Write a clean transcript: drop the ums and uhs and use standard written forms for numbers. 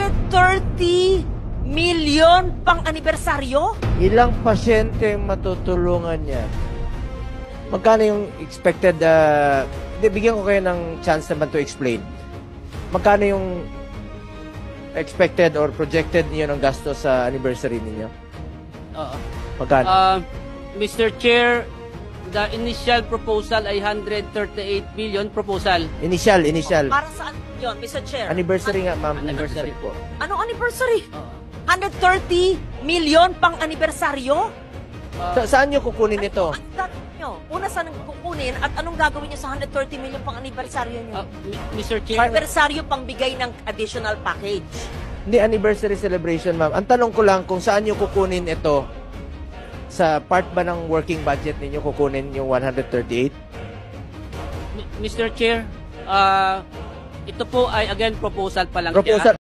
130 million pang anibersaryo? Ilang pasyente ang matutulungan niya? Magkano yung expected, bigyan ko kayo ng chance naman to explain. Magkano yung expected or projected niyo ng gasto sa anniversary ninyo? Magkano? Mr. Chair, the initial proposal ay 138 billion proposal. Initial. Para saan yun, Mr. Chair? Anniversary nga, ma'am. Anniversary po. Anong anniversary? 130 million pang anibersaryo? Saan nyo kukunin ito? Ang gagawin nyo? Una, saan kukunin at anong gagawin nyo sa 130 million pang anibersaryo nyo? Mr. Chair, Anibersaryo pang bigay ng additional package. Hindi, anniversary celebration, ma'am. Ang tanong ko lang kung saan nyo kukunin ito. Sa part ba ng working budget ninyo kukunin yung 138? Mr. Chair, ito po ay again proposal pa lang Proposal.